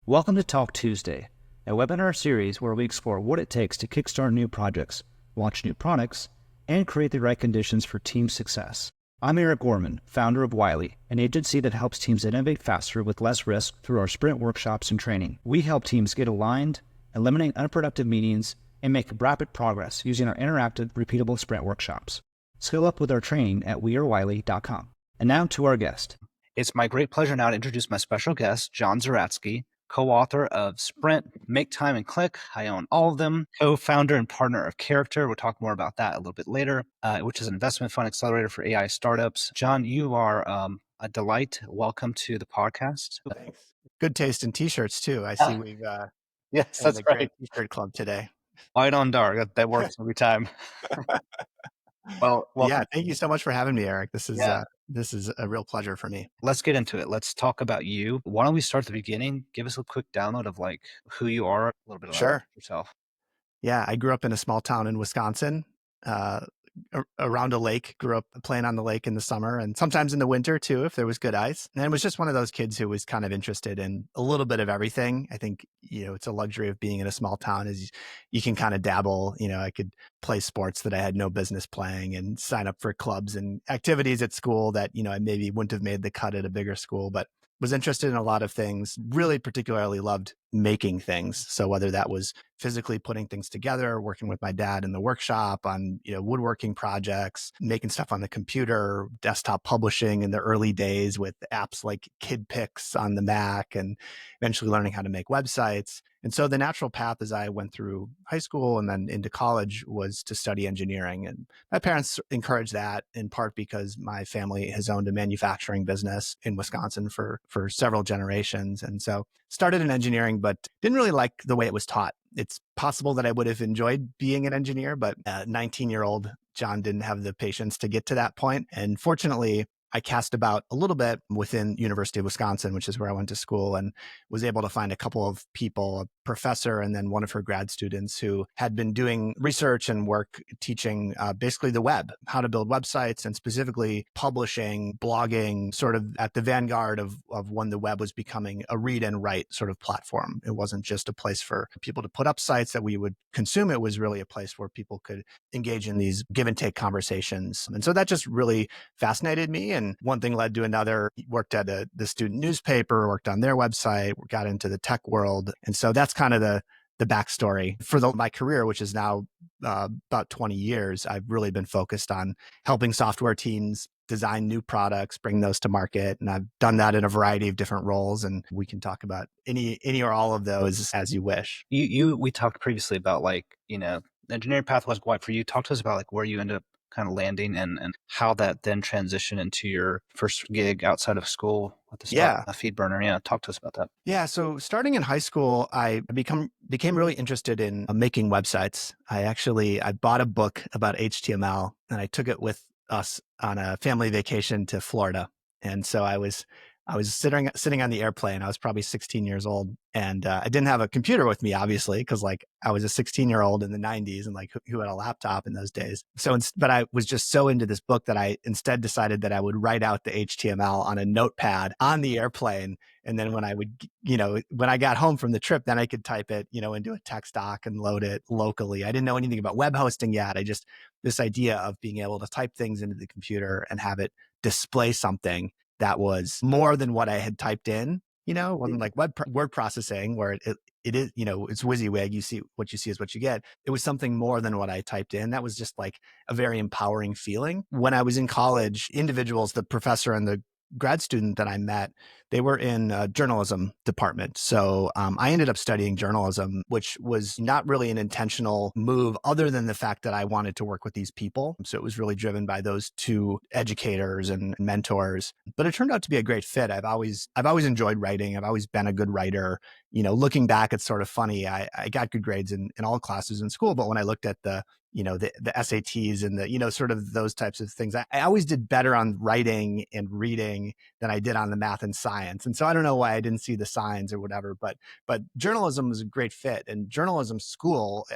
Welcome to Talk Tuesday, a webinar series where we explore what it takes to kickstart new projects, launch new products, and create the right conditions for team success. I'm Eric Gorman, founder of Wiley, an agency that helps teams innovate faster with less risk through our sprint workshops and training. We help teams get aligned, eliminate unproductive meetings, and make rapid progress using our interactive, repeatable sprint workshops. Skill up with our training at wearewiley.com. And now to our guest. It's my great pleasure now to introduce my special guest, John Zeratsky, co-author of Sprint, Make Time and Click. I own all of them. Co-founder and partner of Character. We'll talk more about that a little bit later, which is an investment fund accelerator for AI startups. John, you are a delight. Welcome to the podcast. Thanks. Good taste in t-shirts too. I see we've Yes, had that's a great right. t-shirt club today. White on dark. That works every time. Well, yeah, thank you so much for having me, Eric. This is a real pleasure for me. Let's get into it. Let's talk about you. Why don't we start at the beginning? Give us a quick download of like who you are, a little bit about yourself. Yeah, I grew up in a small town in Wisconsin, around a lake, grew up playing on the lake in the summer and sometimes in the winter too, if there was good ice. And I was just one of those kids who was kind of interested in a little bit of everything. I think, it's a luxury of being in a small town is you can kind of dabble, I could play sports that I had no business playing and sign up for clubs and activities at school that, I maybe wouldn't have made the cut at a bigger school, but was interested in a lot of things, really particularly loved making things. So whether that was physically putting things together, working with my dad in the workshop on, woodworking projects, making stuff on the computer, desktop publishing in the early days with apps like KidPix on the Mac, and eventually learning how to make websites. And so the natural path as I went through high school and then into college was to study engineering. And my parents encouraged that in part because my family has owned a manufacturing business in Wisconsin for several generations. And so started in engineering, but didn't really like the way it was taught. It's possible that I would have enjoyed being an engineer, but 19-year-old John didn't have the patience to get to that point. And fortunately, I cast about a little bit within University of Wisconsin, which is where I went to school, and was able to find a couple of people, a professor and then one of her grad students who had been doing research and work teaching basically the web, how to build websites, and specifically publishing, blogging, sort of at the vanguard of when the web was becoming a read and write sort of platform. It wasn't just a place for people to put up sites that we would consume. It was really a place where people could engage in these give and take conversations. And so that just really fascinated me. And one thing led to another. Worked at the student newspaper, worked on their website, got into the tech world. And so that's kind of the backstory for my career, which is now about 20 years. I've really been focused on helping software teams design new products, bring those to market. And I've done that in a variety of different roles. And we can talk about any or all of those as you wish. We talked previously about the engineering path was wide for you. Talk to us about where you ended up kind of landing and how that then transitioned into your first gig outside of school at the start, a feed burner. Yeah. Talk to us about that. Yeah. So starting in high school, I became really interested in making websites. I bought a book about HTML and I took it with us on a family vacation to Florida. And so I was sitting on the airplane. I was probably 16 years old, and I didn't have a computer with me, obviously, because I was a 16-year-old in the 90s, and who had a laptop in those days. But I was just so into this book that I instead decided that I would write out the HTML on a notepad on the airplane, and then when I got home from the trip, then I could type it, into a text doc and load it locally. I didn't know anything about web hosting yet. This idea of being able to type things into the computer and have it display something that was more than what I had typed in, it wasn't like word processing where it is, it's WYSIWYG. You see what you see is what you get. It was something more than what I typed in. That was just like a very empowering feeling. When I was in college, individuals, the professor and the grad student that I met, they were in a journalism department. So I ended up studying journalism, which was not really an intentional move other than the fact that I wanted to work with these people. So it was really driven by those two educators and mentors. But it turned out to be a great fit. I've always enjoyed writing. I've always been a good writer. Looking back, it's sort of funny. I got good grades in all classes in school, but when I looked at the SATs and the, sort of those types of things, I always did better on writing and reading than I did on the math and science science. And so I don't know why I didn't see the signs or whatever, but journalism was a great fit. And journalism school,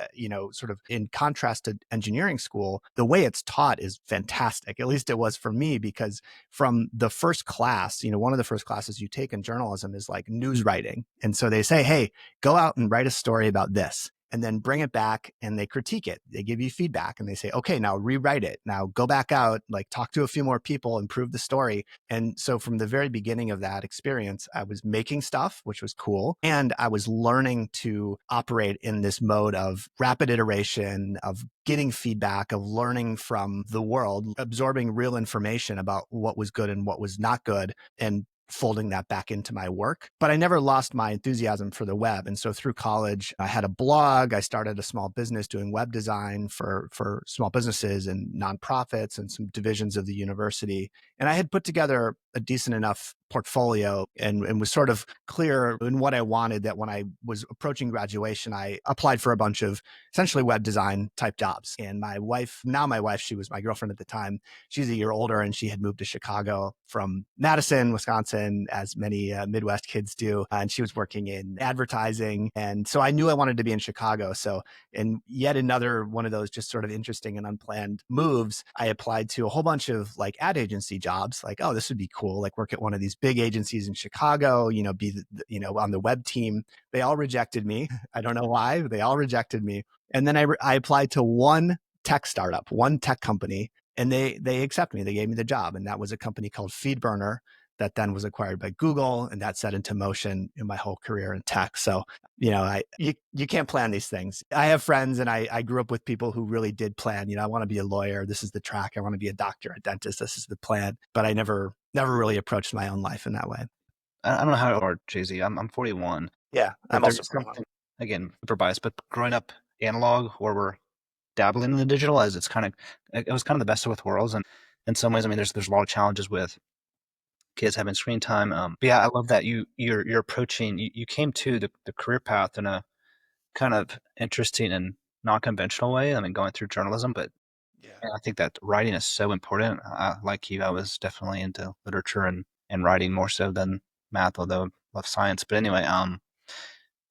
sort of in contrast to engineering school, the way it's taught is fantastic. At least it was for me, because from the first class, one of the first classes you take in journalism is like news writing. And so they say, hey, go out and write a story about this, and then bring it back, and they critique it. They give you feedback and they say, okay, now rewrite it. Now go back out, like talk to a few more people, improve the story. And so from the very beginning of that experience, I was making stuff, which was cool. And I was learning to operate in this mode of rapid iteration, of getting feedback, of learning from the world, absorbing real information about what was good and what was not good, and folding that back into my work. But I never lost my enthusiasm for the web. And so through college, I had a blog. I started a small business doing web design for small businesses and nonprofits and some divisions of the university. And I had put together a decent enough portfolio and was sort of clear in what I wanted, that when I was approaching graduation, I applied for a bunch of essentially web design type jobs. And my wife, she was my girlfriend at the time, she's a year older, and she had moved to Chicago from Madison, Wisconsin, as many Midwest kids do. And she was working in advertising. And so I knew I wanted to be in Chicago. So in yet another one of those just sort of interesting and unplanned moves, I applied to a whole bunch of like ad agency jobs, like, oh, this would be cool, like work at one of these big agencies in Chicago, be on the web team. They all rejected me. I don't know why, but they all rejected me. And then I applied to one tech startup, one tech company, and they accepted me. They gave me the job. And that was a company called FeedBurner that then was acquired by Google. And that set into motion in my whole career in tech. So, you can't plan these things. I have friends, and I grew up with people who really did plan. I want to be a lawyer. This is the track. I want to be a doctor, a dentist. This is the plan. But I never really approached my own life in that way. I don't know how old Jay-Z. I'm 41. Yeah, I'm also 41. Again, super biased, but growing up analog, where we're dabbling in the digital, as it was kind of the best of both worlds. And in some ways, I mean, there's a lot of challenges with kids having screen time. But yeah, I love that you're approaching, you came to the career path in a kind of interesting and non-conventional way. I mean, going through journalism, but Yeah. I think that writing is so important. Like you, I was definitely into literature and writing more so than math, although I love science. But anyway,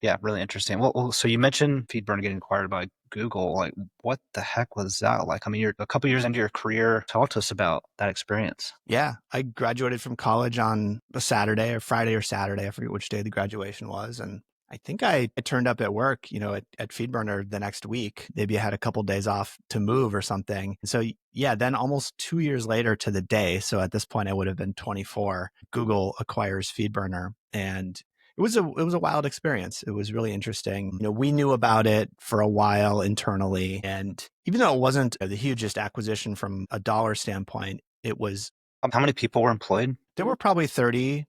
yeah, really interesting. Well, so you mentioned FeedBurner getting acquired by Google. Like, what the heck was that like? I mean, you're a couple years into your career. Talk to us about that experience. Yeah, I graduated from college on a Saturday or Friday or Saturday. I forget which day the graduation was. And I think I turned up at work, at FeedBurner the next week. Maybe I had a couple days off to move or something. So yeah, then almost 2 years later to the day. So at this point, I would have been 24. Google acquires FeedBurner, and it was a wild experience. It was really interesting. We knew about it for a while internally, and even though it wasn't the hugest acquisition from a dollar standpoint, it was. How many people were employed? There were probably 30,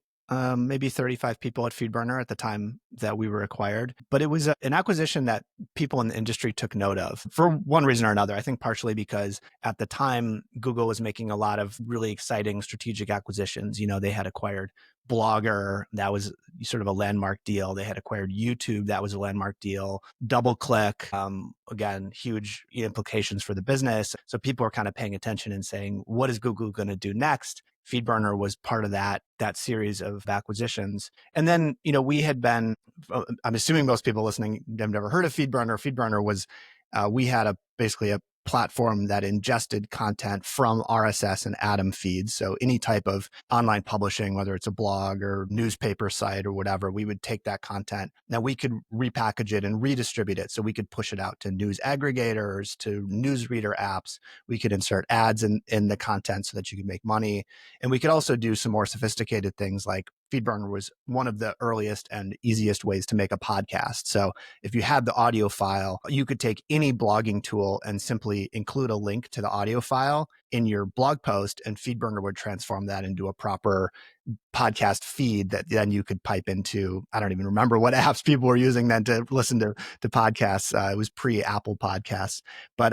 maybe 35 people at FeedBurner at the time that we were acquired. But it was an acquisition that people in the industry took note of for one reason or another. I think partially because at the time, Google was making a lot of really exciting strategic acquisitions. They had acquired Blogger. That was sort of a landmark deal. They had acquired YouTube. That was a landmark deal. DoubleClick, again, huge implications for the business. So people were kind of paying attention and saying, what is Google going to do next? FeedBurner was part of that series of acquisitions. And then, we had been, I'm assuming most people listening have never heard of FeedBurner. FeedBurner was, we had basically a platform that ingested content from RSS and Atom feeds. So any type of online publishing, whether it's a blog or newspaper site or whatever, we would take that content. Now we could repackage it and redistribute it. So we could push it out to news aggregators, to newsreader apps. We could insert ads in the content so that you could make money. And we could also do some more sophisticated things, like FeedBurner was one of the earliest and easiest ways to make a podcast. So if you had the audio file, you could take any blogging tool and simply include a link to the audio file in your blog post, and FeedBurner would transform that into a proper podcast feed that then you could pipe into. I don't even remember what apps people were using then to listen to podcasts. It was pre-Apple Podcasts. But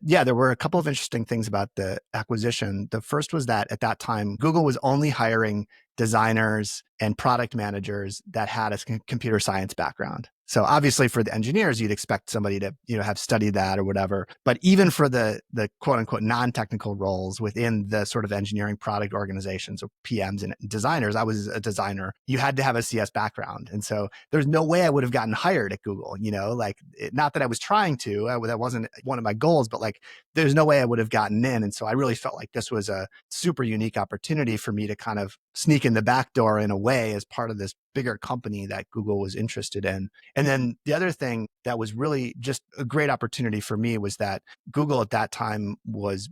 there were a couple of interesting things about the acquisition. The first was that at that time, Google was only hiring designers and product managers that had a computer science background. So obviously for the engineers, you'd expect somebody to, have studied that or whatever. But even for the quote unquote non-technical roles within the sort of engineering product organizations or PMs and designers, I was a designer. You had to have a CS background. And so there's no way I would have gotten hired at Google, not that I was trying to, that wasn't one of my goals, but like there's no way I would have gotten in. And so I really felt like this was a super unique opportunity for me to kind of sneak in the back door in a way as part of this bigger company that Google was interested in. And then the other thing that was really just a great opportunity for me was that Google at that time was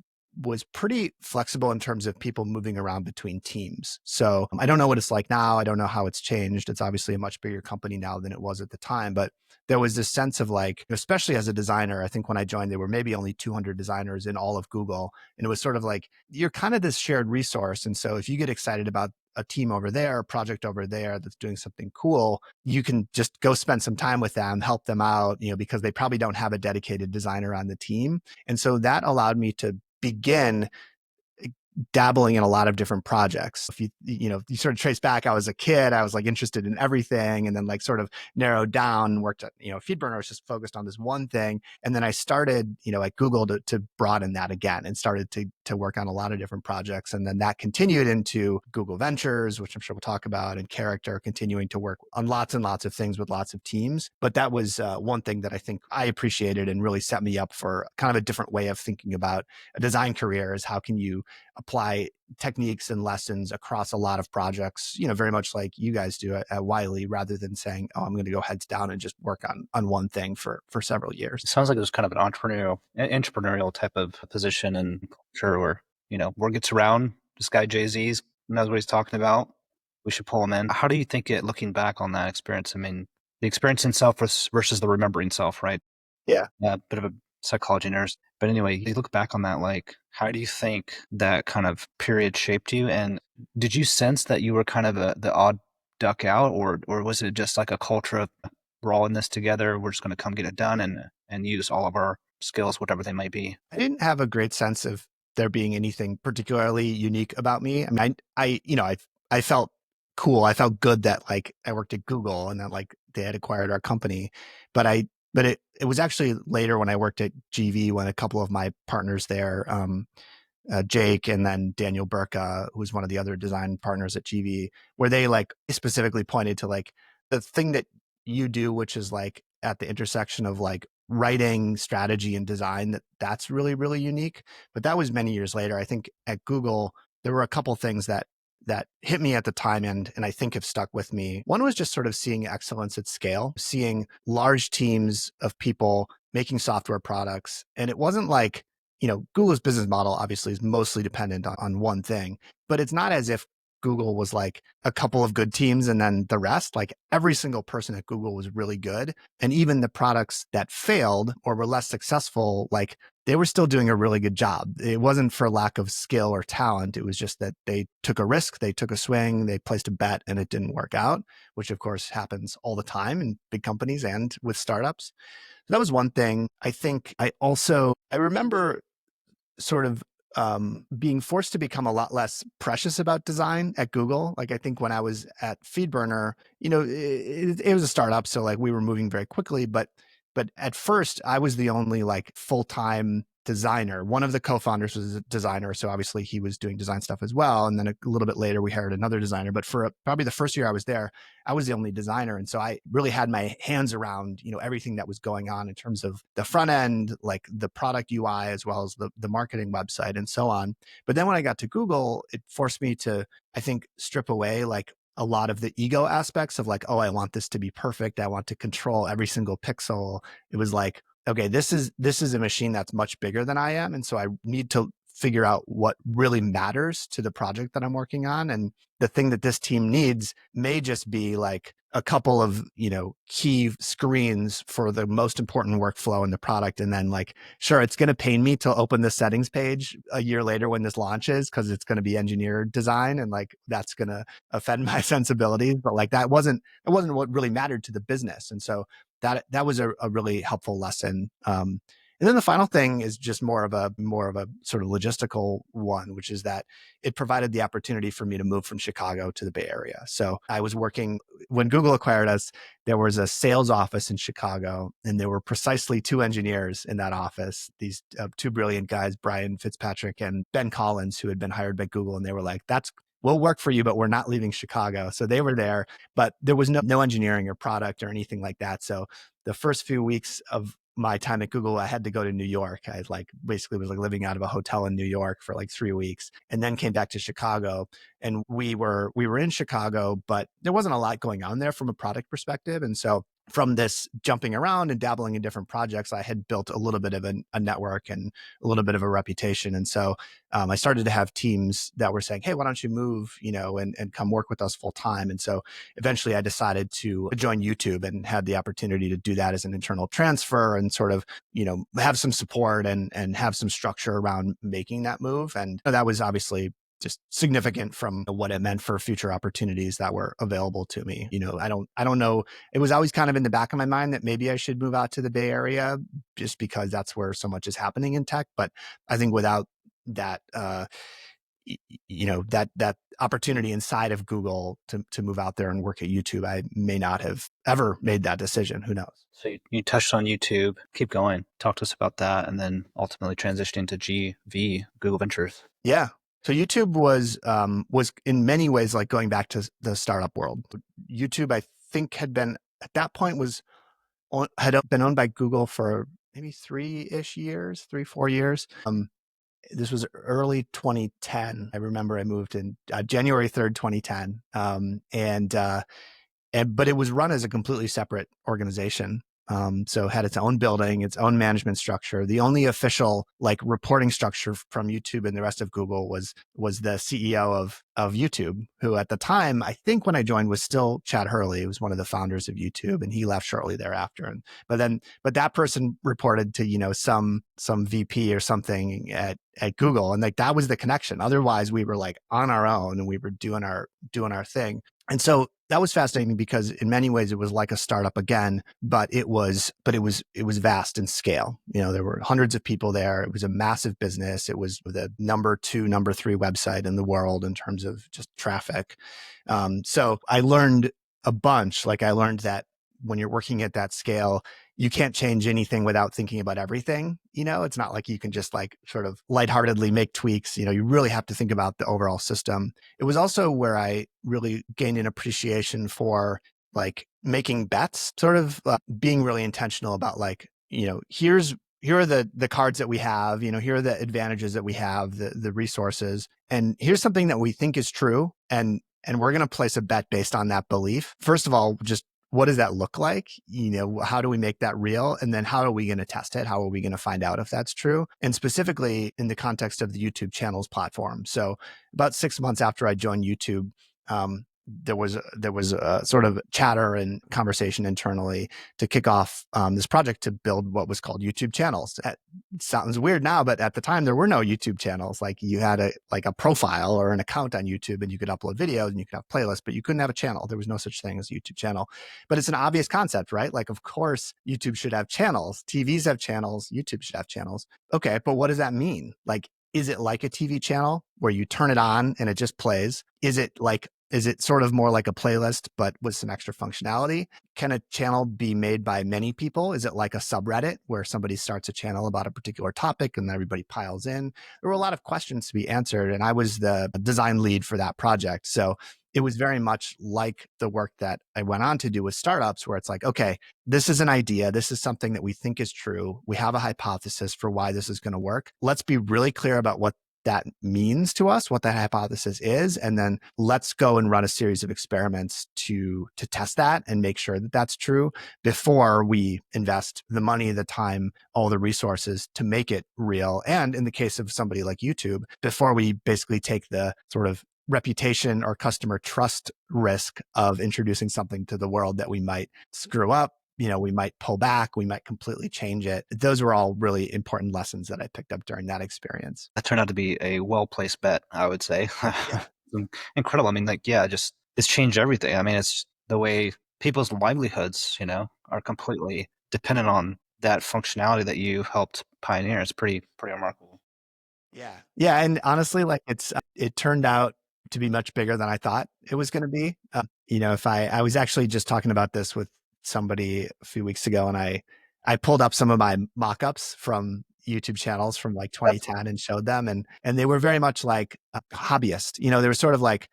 pretty flexible in terms of people moving around between teams. So I don't know what it's like now. I don't know how it's changed. It's obviously a much bigger company now than it was at the time, but there was this sense of like, especially as a designer, I think when I joined, there were maybe only 200 designers in all of Google. And it was sort of like, you're kind of this shared resource. And so if you get excited about a team over there, a project over there that's doing something cool, you can just go spend some time with them, help them out, because they probably don't have a dedicated designer on the team. And so that allowed me to begin dabbling in a lot of different projects. If you sort of trace back, I was a kid, I was like interested in everything, and then like sort of narrowed down, worked at, FeedBurner, I was just focused on this one thing. And then I started, at Google to broaden that again and started to work on a lot of different projects. And then that continued into Google Ventures, which I'm sure we'll talk about, and Character, continuing to work on lots and lots of things with lots of teams. But that was one thing that I think I appreciated and really set me up for kind of a different way of thinking about a design career, is how can you apply techniques and lessons across a lot of projects, very much like you guys do at Wiley, rather than saying, oh, I'm going to go heads down and just work on one thing for several years. It sounds like it was kind of an entrepreneurial type of position and culture where, word gets around, this guy Jay-Z knows what he's talking about. We should pull him in. How do you think looking back on that experience? I mean, the experience in self versus the remembering self, right? Yeah. A bit of a psychology nerd. But anyway, you look back on that, like, how do you think that kind of period shaped you? And did you sense that you were kind of the odd duck out, or was it just like a culture of we're all in this together, we're just going to come get it done and use all of our skills, whatever they might be? I didn't have a great sense of there being anything particularly unique about me. I mean, I felt cool. I felt good that like I worked at Google and that like they had acquired our company, but it was actually later when I worked at GV, when a couple of my partners there, Jake and then Daniel Burka, who was one of the other design partners at GV, where they like specifically pointed to like the thing that you do, which is like at the intersection of like writing, strategy, and design, that's really, really unique. But that was many years later. I think at Google, there were a couple things that hit me at the time and I think have stuck with me. One was just sort of seeing excellence at scale, seeing large teams of people making software products. And it wasn't like, Google's business model obviously is mostly dependent on one thing, but it's not as if Google was like a couple of good teams and then the rest. Like every single person at Google was really good. And even the products that failed or were less successful, like they were still doing a really good job. It wasn't for lack of skill or talent. It was just that they took a risk, they took a swing, they placed a bet and it didn't work out, which of course happens all the time in big companies and with startups. So that was one thing. I think I remember sort of being forced to become a lot less precious about design at Google. Like I think when I was at FeedBurner, it was a startup, so like we were moving very quickly. But at first, I was the only like full-time designer. One of the co-founders was a designer, so obviously he was doing design stuff as well. And then a little bit later, we hired another designer. But for probably the first year I was there, I was the only designer, and so I really had my hands around everything that was going on in terms of the front end, like the product UI, as well as the marketing website and so on. But then when I got to Google, it forced me to, I think, strip away like a lot of the ego aspects of like, oh, I want this to be perfect. I want to control every single pixel. It was like, okay, this is a machine that's much bigger than I am. And so I need to figure out what really matters to the project that I'm working on. And the thing that this team needs may just be like a couple of, key screens for the most important workflow in the product. And then like, sure, it's going to pain me to open the settings page a year later when this launches, because it's going to be engineered design. And like, that's going to offend my sensibilities. But like, it wasn't what really mattered to the business. And so that was a really helpful lesson. And then the final thing is just more of a sort of logistical one, which is that it provided the opportunity for me to move from Chicago to the Bay Area. So I was working when Google acquired us. There was a sales office in Chicago, and there were precisely two engineers in that office. These two brilliant guys, Brian Fitzpatrick and Ben Collins, who had been hired by Google, and they were like, "That's we'll work for you, but we're not leaving Chicago." So they were there, but there was no engineering or product or anything like that. So the first few weeks of my time at Google, I had to go to New York. I like basically was like living out of a hotel in New York for like 3 weeks, and then came back to Chicago. And we were in Chicago, but there wasn't a lot going on there from a product perspective. And so from this jumping around and dabbling in different projects, I had built a little bit of a network and a little bit of a reputation. And so I started to have teams that were saying, "Hey, why don't you move, and come work with us full time?" And so eventually I decided to join YouTube and had the opportunity to do that as an internal transfer and sort of, have some support and have some structure around making that move. And that was obviously just significant from what it meant for future opportunities that were available to me. I don't know. It was always kind of in the back of my mind that maybe I should move out to the Bay Area just because that's where so much is happening in tech. But I think without that, that opportunity inside of Google to move out there and work at YouTube, I may not have ever made that decision. Who knows? So you touched on YouTube. Keep going. Talk to us about that, and then ultimately transitioning to GV, Google Ventures. Yeah. So YouTube was in many ways like going back to the startup world. YouTube, I think, had been at that point had been owned by Google for maybe 4 years. This was early 2010. I remember I moved in January 3rd, 2010, but it was run as a completely separate organization. So it had its own building, its own management structure. The only official like reporting structure from YouTube and the rest of Google was the CEO of YouTube, who at the time, I think when I joined, was still Chad Hurley, who was one of the founders of YouTube, and he left shortly thereafter. But that person reported to some VP or something at Google, and like that was the connection. Otherwise, we were like on our own and we were doing our thing. And so that was fascinating because in many ways it was like a startup again, but it was vast in scale. There were hundreds of people there. It was a massive business. It was the number 2, number 3 website in the world in terms of just traffic. So I learned a bunch. Like I learned that when you're working at that scale, you can't change anything without thinking about everything. It's not like you can just like sort of lightheartedly make tweaks. You really have to think about the overall system. It was also where I really gained an appreciation for like making bets, sort of being really intentional about like, here are the cards that we have, here are the advantages that we have, the resources, and here's something that we think is true. And we're going to place a bet based on that belief. First of all, just what does that look like? How do we make that real? And then how are we going to test it? How are we going to find out if that's true? And specifically in the context of the YouTube channels platform. So about 6 months after I joined YouTube, there was a sort of chatter and conversation internally to kick off this project to build what was called YouTube channels. It sounds weird now, but at the time there were no YouTube channels. Like you had a profile or an account on YouTube, and you could upload videos and you could have playlists, but you couldn't have a channel. There was no such thing as a YouTube channel. But it's an obvious concept, right? Like, of course, YouTube should have channels. TVs have channels. YouTube should have channels. Okay, but what does that mean? Like, is it like a TV channel where you turn it on and it just plays? Is it sort of more like a playlist, but with some extra functionality? Can a channel be made by many people? Is it like a subreddit where somebody starts a channel about a particular topic and everybody piles in? There were a lot of questions to be answered, and I was the design lead for that project. So it was very much like the work that I went on to do with startups, where it's like, okay, this is an idea. This is something that we think is true. We have a hypothesis for why this is going to work. Let's be really clear about what that means to us, what that hypothesis is, and then let's go and run a series of experiments to test that and make sure that that's true before we invest the money, the time, all the resources to make it real. And in the case of somebody like YouTube, before we basically take the sort of reputation or customer trust risk of introducing something to the world that we might screw up. We might pull back, we might completely change it. Those were all really important lessons that I picked up during that experience. That turned out to be a well-placed bet, I would say. Yeah. Incredible. I mean, like, yeah, just it's changed everything. I mean, it's the way people's livelihoods, are completely dependent on that functionality that you helped pioneer. It's pretty remarkable. Yeah. Yeah. And honestly, like it turned out to be much bigger than I thought it was going to be. If I was actually just talking about this with somebody a few weeks ago, and I pulled up some of my mock-ups from YouTube channels from like 2010 and showed them. And they were very much like a hobbyist, they were sort of like,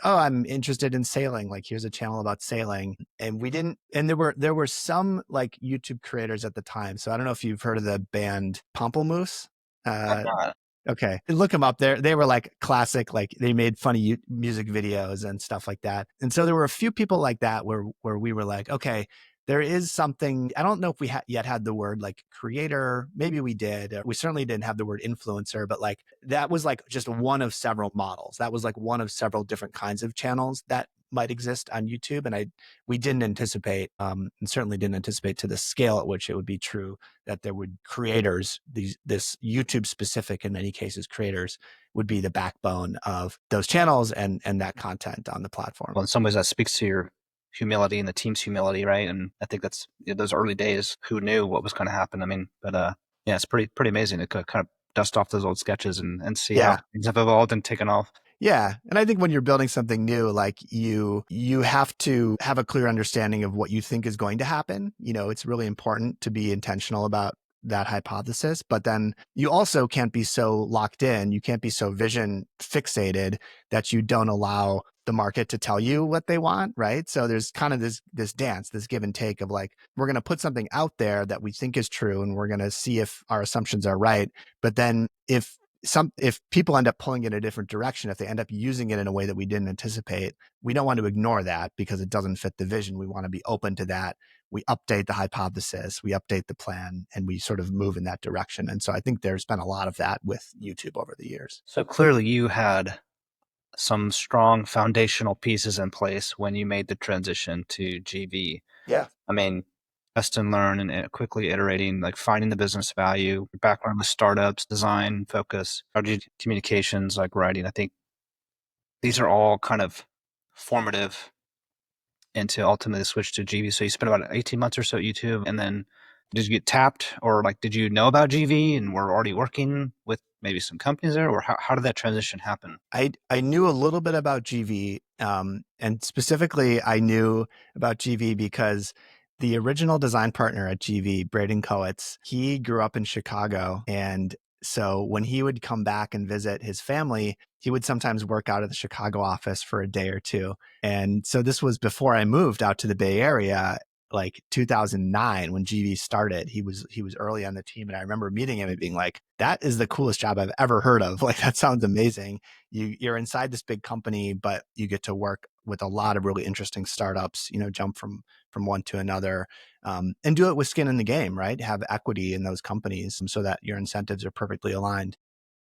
oh, I'm interested in sailing. Like, here's a channel about sailing. And we didn't, and there were some like YouTube creators at the time. So I don't know if you've heard of the band Pamplemousse. I'm Uh, not. Okay. Look them up there. They were like classic, like they made funny music videos and stuff like that. And so there were a few people like that where we were like, okay, there is something. I don't know if we yet had the word like creator. Maybe we did. We certainly didn't have the word influencer, but like that was like just one of several models. That was like one of several different kinds of channels that might exist on YouTube. And we didn't anticipate, and certainly didn't anticipate to the scale at which it would be true that there would creators, this YouTube specific, in many cases, creators would be the backbone of those channels and that content on the platform. Well, in some ways, that speaks to your humility and the team's humility, right? And I think that's those early days. Who knew what was going to happen? I mean, but yeah, it's pretty amazing to kind of dust off those old sketches and see how Yeah. things have evolved and taken off. Yeah. And I think when you're building something new, like you have to have a clear understanding of what you think is going to happen. It's really important to be intentional about that hypothesis, but then you also can't be so locked in. You can't be so vision fixated that you don't allow the market to tell you what they want, right? So there's kind of this dance, this give and take of like, we're going to put something out there that we think is true and we're going to see if our assumptions are right. But then if people end up pulling it a different direction, if they end up using it in a way that we didn't anticipate, we don't want to ignore that because it doesn't fit the vision. We want to be open to that. We update the hypothesis, we update the plan, and we sort of move in that direction. And so I think there's been a lot of that with YouTube over the years. So clearly, you had some strong foundational pieces in place when you made the transition to GV. Yeah. I mean, test and learn and quickly iterating, like finding the business value, your background with startups, design, focus, strategy, communications, like writing. I think these are all kind of formative into ultimately switch to GV. So you spent about 18 months or so at YouTube, and then did you get tapped, or like did you know about GV and were already working with maybe some companies there, or how did that transition happen? I knew a little bit about GV, and specifically I knew about GV because the original design partner at GV, Braden Coates, he grew up in Chicago. And so when he would come back and visit his family, he would sometimes work out of the Chicago office for a day or two. And so this was before I moved out to the Bay Area, like 2009 when GV started. He was early on the team, and I remember meeting him and being like, that is the coolest job I've ever heard of. Like, that sounds amazing. You're inside this big company, but you get to work with a lot of really interesting startups, jump from one to another, and do it with skin in the game, right? Have equity in those companies so that your incentives are perfectly aligned.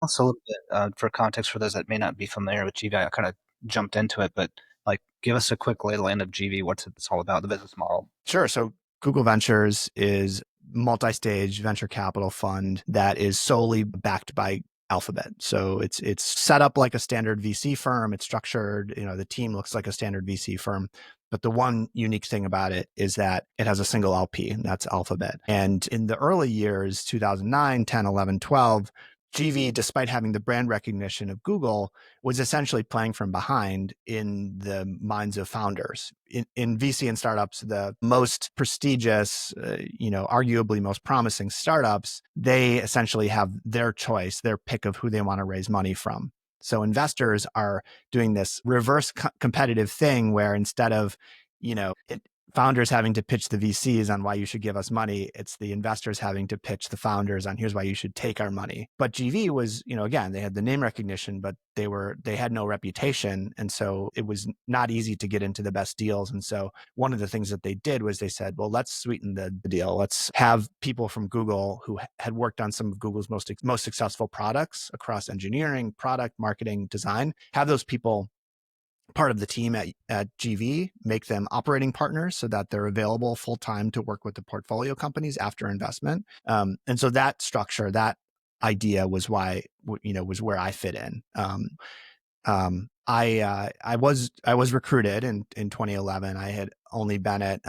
Also, a little bit for context for those that may not be familiar with GV, I kind of jumped into it, but like give us a quick lay of the land of GV. What's it's all about, the business model. Sure. So Google Ventures is multi-stage venture capital fund that is solely backed by Alphabet. So it's set up like a standard VC firm. It's structured, the team looks like a standard VC firm. But the one unique thing about it is that it has a single LP, and that's Alphabet. And in the early years, 2009, 10, 11, 12, GV, despite having the brand recognition of Google, was essentially playing from behind in the minds of founders. In VC and startups, the most prestigious, arguably most promising startups, they essentially have their choice, their pick of who they want to raise money from. So investors are doing this reverse competitive thing where instead of, founders having to pitch the VCs on why you should give us money, it's the investors having to pitch the founders on here's why you should take our money. But GV was, again, they had the name recognition, but they had no reputation. And so it was not easy to get into the best deals. And so one of the things that they did was they said, well, let's sweeten the deal. Let's have people from Google who had worked on some of Google's most successful products across engineering, product, marketing, design, have those people part of the team at GV, make them operating partners so that they're available full time to work with the portfolio companies after investment. And so that structure, that idea was was where I fit in. I was recruited in 2011. I had only been at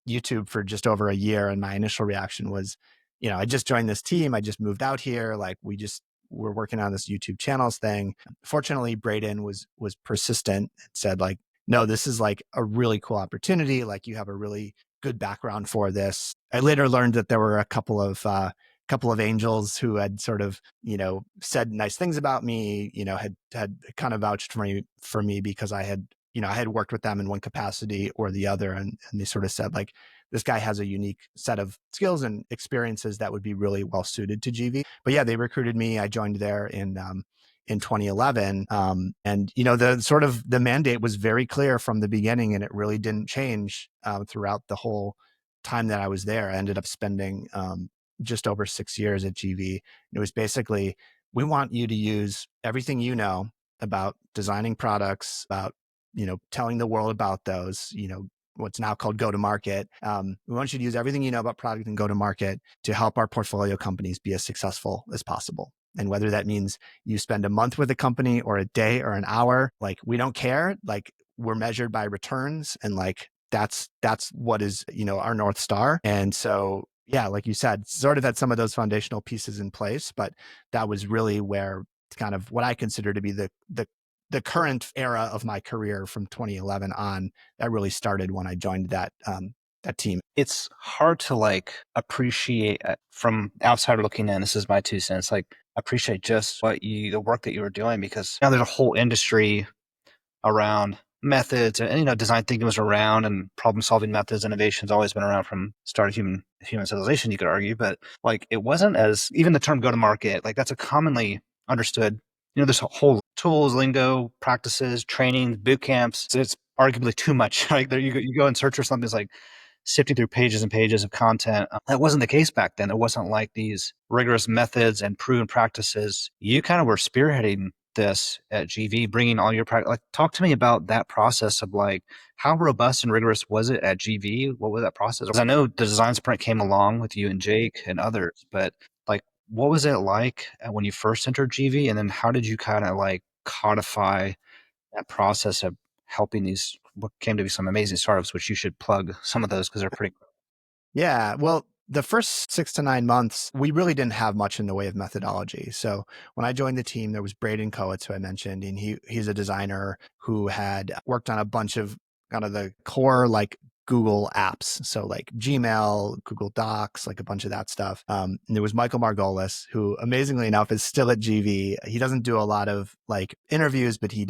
YouTube for just over a year. And my initial reaction was, I just joined this team. I just moved out here. Like we're working on this YouTube channels thing. Fortunately, Braden was persistent and said like, no, this is like a really cool opportunity. Like you have a really good background for this. I later learned that there were a couple of angels who had sort of, said nice things about me, had kind of vouched for me because I had worked with them in one capacity or the other. And they sort of said like, this guy has a unique set of skills and experiences that would be really well suited to GV. But yeah, they recruited me. I joined there in 2011. And, the sort of the mandate was very clear from the beginning, and it really didn't change throughout the whole time that I was there. I ended up spending just over 6 years at GV. It was basically, we want you to use everything about designing products, about telling the world about those, what's now called go to market. We want you to use everything you know about product and go to market to help our portfolio companies be as successful as possible. And whether that means you spend a month with a company or a day or an hour, like we don't care. Like we're measured by returns, and like that's what is our North Star. And so yeah, like you said, sort of had some of those foundational pieces in place, but that was really where kind of what I consider to be the current era of my career from 2011 on. That really started when I joined that team. It's hard to like appreciate from outsider looking in. This is my 2 cents. Like appreciate just the work that you were doing, because now there's a whole industry around methods, and design thinking was around, and problem solving methods, innovation's always been around from start of human civilization, you could argue. But like it wasn't as, even the term go to market, like that's a commonly understood, there's whole tools, lingo, practices, training, boot camps. So it's arguably too much. Like there you go and search for something, it's like sifting through pages and pages of content. That wasn't the case back then. It wasn't like these rigorous methods and proven practices. You kind of were spearheading this at GV, bringing all your practice. Like, talk to me about that process of like, how robust and rigorous was it at GV? What was that process? Because I know the design sprint came along with you and Jake and others, but like, what was it like when you first entered GV? And then how did you kind of like codify that process of helping these, what came to be some amazing startups, which you should plug some of those because they're pretty. Yeah. Well, the first 6 to 9 months, we really didn't have much in the way of methodology. So when I joined the team, there was Braden Coates, who I mentioned, and he's a designer who had worked on a bunch of kind of the core like Google apps. So like Gmail, Google Docs, like a bunch of that stuff. And there was Michael Margolis, who amazingly enough is still at GV. He doesn't do a lot of like interviews, but he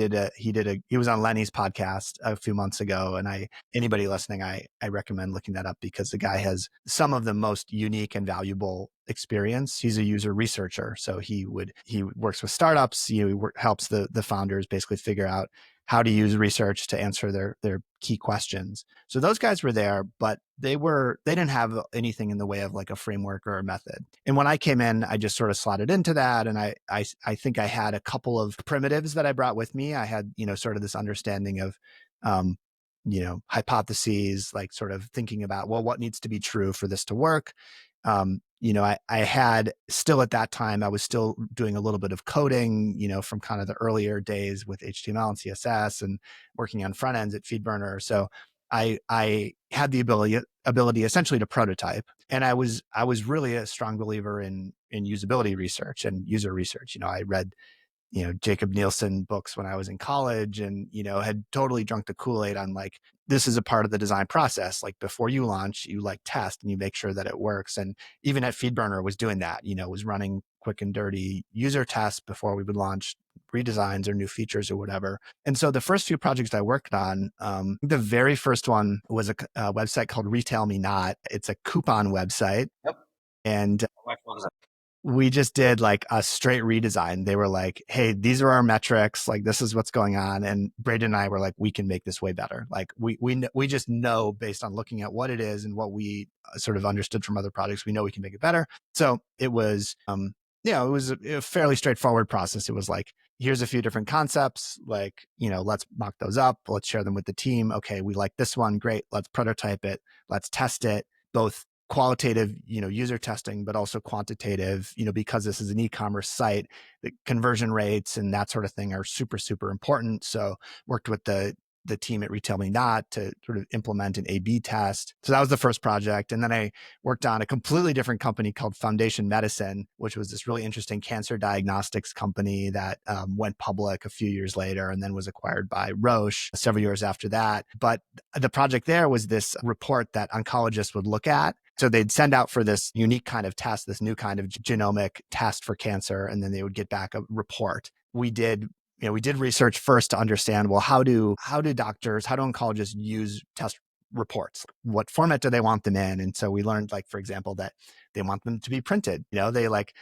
was on Lenny's podcast a few months ago. And anybody listening, I recommend looking that up, because the guy has some of the most unique and valuable experience. He's a user researcher. So he works with startups. He helps the founders basically figure out how to use research to answer their key questions. So those guys were there, but they didn't have anything in the way of like a framework or a method. And when I came in, I just sort of slotted into that. And I think I had a couple of primitives that I brought with me. I had, sort of this understanding of, hypotheses, like sort of thinking about, well, what needs to be true for this to work? I had still at that time, I was still doing a little bit of coding, from kind of the earlier days with HTML and CSS and working on front ends at FeedBurner. So I had the ability essentially to prototype. And I was really a strong believer in usability research and user research. I read Jacob Nielsen books when I was in college, and, had totally drunk the Kool-Aid on like, this is a part of the design process. Like before you launch, you like test and you make sure that it works. And even at FeedBurner was doing that, was running quick and dirty user tests before we would launch redesigns or new features or whatever. And so the first few projects I worked on, the very first one was a website called Retail Me Not. It's a coupon website. Yep. And we just did like a straight redesign. They were like, hey, these are our metrics. Like, this is what's going on. And Braden and I were like, we can make this way better. Like we just know, based on looking at what it is and what we sort of understood from other projects, we know we can make it better. So it was, it was a fairly straightforward process. It was like, here's a few different concepts, like, let's mock those up. Let's share them with the team. Okay, we like this one. Great. Let's prototype it. Let's test it, both qualitative, user testing, but also quantitative, because this is an e-commerce site, the conversion rates and that sort of thing are super, super important. So worked with the the team at Retail Me Not to sort of implement an A/B test. So that was the first project. And then I worked on a completely different company called Foundation Medicine, which was this really interesting cancer diagnostics company that went public a few years later and then was acquired by Roche several years after that. But the project there was this report that oncologists would look at. So they'd send out for this unique kind of test, this new kind of genomic test for cancer, and then they would get back a report. We did research first to understand, well, how do oncologists use test reports? What format do they want them in? And so we learned, like, for example, that they want them to be printed. They like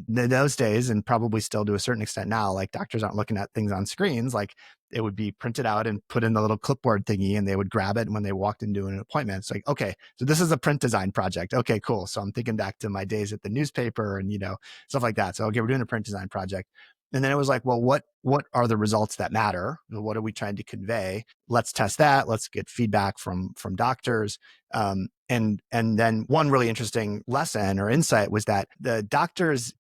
in those days, and probably still to a certain extent now, like doctors aren't looking at things on screens. Like it would be printed out and put in the little clipboard thingy, and they would grab it when they walked into an appointment. It's like, okay, so this is a print design project. Okay, cool. So I'm thinking back to my days at the newspaper and, stuff like that. So, okay, we're doing a print design project. And then it was like, well, what are the results that matter? What are we trying to convey? Let's test that. Let's get feedback from doctors. And then one really interesting lesson or insight was that the doctors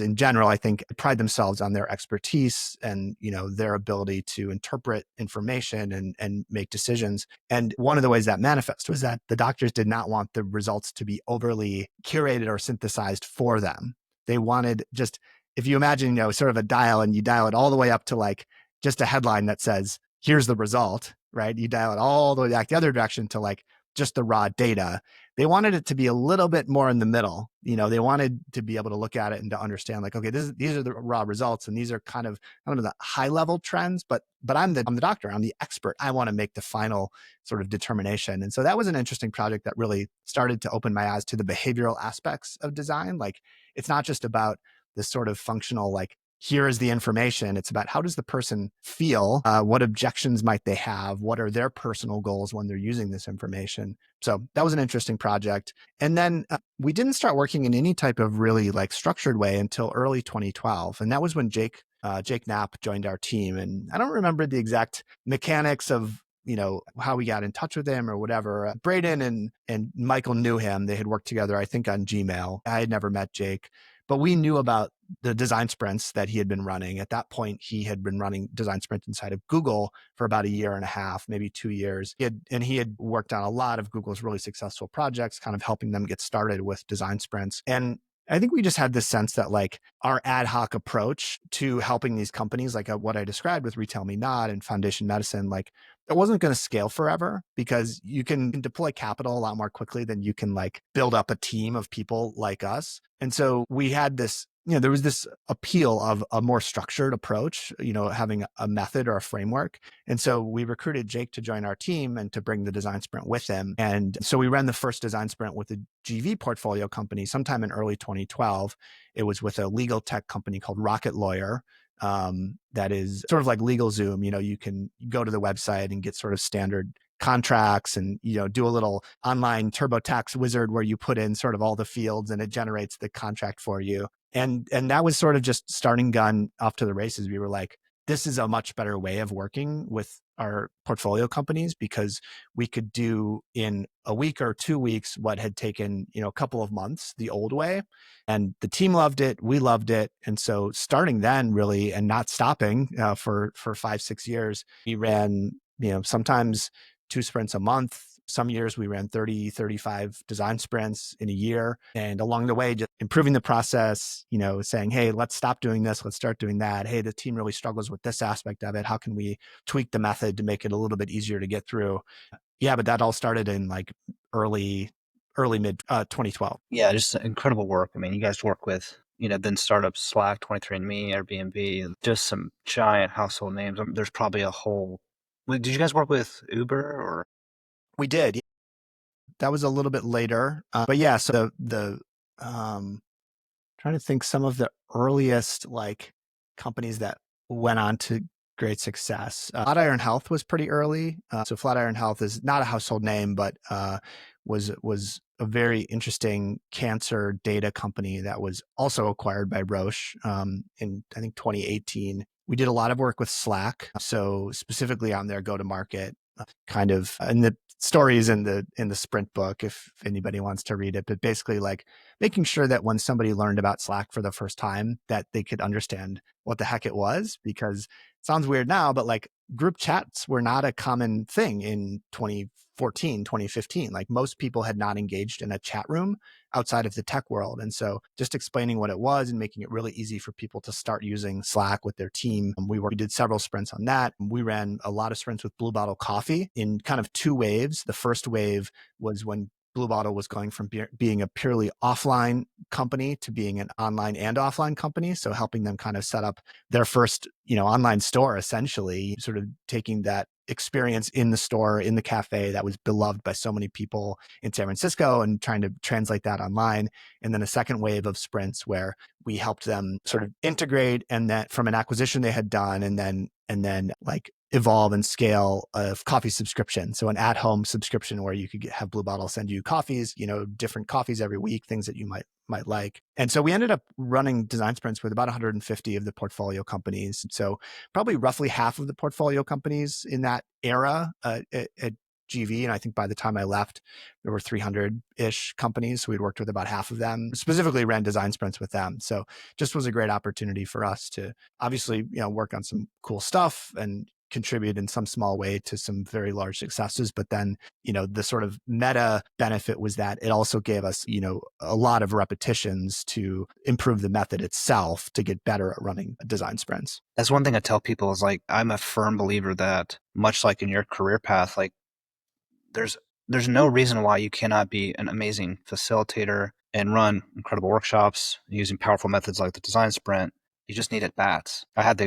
in general, I think, pride themselves on their expertise and, their ability to interpret information and make decisions. And one of the ways that manifests was that the doctors did not want the results to be overly curated or synthesized for them. They wanted just, if you imagine, sort of a dial, and you dial it all the way up to like just a headline that says, here's the result, right? You dial it all the way back the other direction to like just the raw data. They wanted it to be a little bit more in the middle. They wanted to be able to look at it and to understand, like, okay, these are the raw results, and these are kind of the high level trends, but I'm the doctor, I'm the expert. I want to make the final sort of determination. And so that was an interesting project that really started to open my eyes to the behavioral aspects of design. Like, it's not just about this sort of functional, like, here is the information. It's about, how does the person feel? What objections might they have? What are their personal goals when they're using this information? So that was an interesting project. And then we didn't start working in any type of really like structured way until early 2012. And that was when Jake Knapp joined our team. And I don't remember the exact mechanics of how we got in touch with him or whatever. Braden and Michael knew him. They had worked together, I think, on Gmail. I had never met Jake, but we knew about the design sprints that he had been running. At that point, he had been running design sprints inside of Google for about a year and a half, maybe 2 years. He had worked on a lot of Google's really successful projects, kind of helping them get started with design sprints. And I think we just had this sense that, like, our ad hoc approach to helping these companies, like what I described with Retail Me Not and Foundation Medicine, like, it wasn't going to scale forever, because you can deploy capital a lot more quickly than you can like build up a team of people like us. And so we had this, there was this appeal of a more structured approach, having a method or a framework. And so we recruited Jake to join our team and to bring the design sprint with him. And so we ran the first design sprint with a GV portfolio company sometime in early 2012. It was with a legal tech company called Rocket Lawyer. That is sort of like LegalZoom. You can go to the website and get sort of standard contracts and, do a little online TurboTax wizard where you put in sort of all the fields and it generates the contract for you. And that was sort of just starting gun off to the races. We were like, this is a much better way of working with our portfolio companies, because we could do in a week or 2 weeks what had taken, a couple of months the old way. And the team loved it. We loved it. And so starting then, really, and not stopping for 5-6 years, we ran, sometimes 2 sprints a month. Some years we ran 30, 35 design sprints in a year. And along the way, just improving the process, saying, hey, let's stop doing this. Let's start doing that. Hey, the team really struggles with this aspect of it. How can we tweak the method to make it a little bit easier to get through? Yeah, but that all started in like early mid 2012. Yeah, just incredible work. I mean, you guys work with, then startups, Slack, 23andMe, Airbnb, just some giant household names. There's probably a whole. Did you guys work with Uber or? We did. That was a little bit later. But yeah, so the trying to think some of the earliest like companies that went on to great success. Flatiron Health was pretty early. So Flatiron Health is not a household name, but was a very interesting cancer data company that was also acquired by Roche in, I think, 2018. We did a lot of work with Slack, so specifically on their go-to-market kind of, and the story is in the sprint book if anybody wants to read it, but basically like making sure that when somebody learned about Slack for the first time, that they could understand what the heck it was, because it sounds weird now, but like group chats were not a common thing in 2014, 2015. Like most people had not engaged in a chat room outside of the tech world. And so just explaining what it was and making it really easy for people to start using Slack with their team. We did several sprints on that. We ran a lot of sprints with Blue Bottle Coffee in kind of two waves. The first wave was when Blue Bottle was going from being a purely offline company to being an online and offline company. So helping them kind of set up their first, online store, essentially, sort of taking that experience in the store, in the cafe that was beloved by so many people in San Francisco and trying to translate that online. And then a second wave of sprints where we helped them sort of integrate, and that from an acquisition they had done, and then like evolve and scale a coffee subscription. So an at-home subscription where you could have Blue Bottle send you coffees, different coffees every week, things that you might like. And so we ended up running design sprints with about 150 of the portfolio companies. So probably roughly half of the portfolio companies in that era at GV. And I think by the time I left, there were 300-ish companies. So we'd worked with about half of them, specifically ran design sprints with them. So just was a great opportunity for us to obviously, work on some cool stuff and contribute in some small way to some very large successes. But then, the sort of meta benefit was that it also gave us, a lot of repetitions to improve the method itself to get better at running design sprints. That's one thing I tell people is like, I'm a firm believer that much like in your career path, like there's no reason why you cannot be an amazing facilitator and run incredible workshops using powerful methods like the design sprint. You just need at bats. I had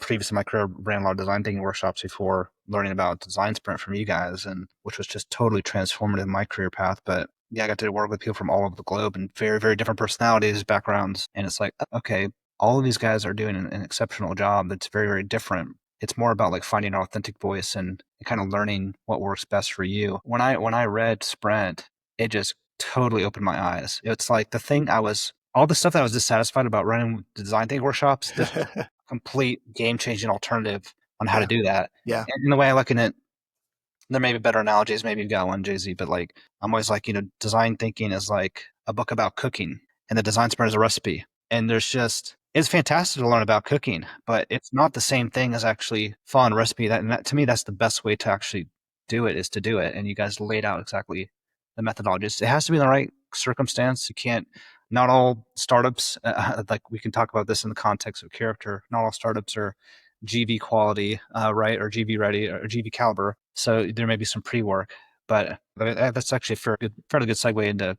previous in my career, ran a lot of design thinking workshops before learning about design sprint from you guys, and which was just totally transformative in my career path. But yeah, I got to work with people from all over the globe and very, very different personalities, backgrounds. And it's like, okay, all of these guys are doing an exceptional job that's very, very different. It's more about like finding an authentic voice and kind of learning what works best for you. When I read Sprint, it just totally opened my eyes. It's like all the stuff that I was dissatisfied about running design thinking workshops, this was a complete game changing alternative on how to do that. Yeah. And the way I look at it, there may be better analogies. Maybe you've got one, Jay-Z, but like, I'm always like, design thinking is like a book about cooking and the design sprint is a recipe. And it's fantastic to learn about cooking, but it's not the same thing as actually following a recipe. That to me, that's the best way to actually do it, is to do it. And you guys laid out exactly the methodologies. It has to be in the right circumstance. Not all startups, like we can talk about this in the context of character, not all startups are GV quality, right? Or GV ready or GV caliber. So there may be some pre-work, but that's actually a fairly good segue into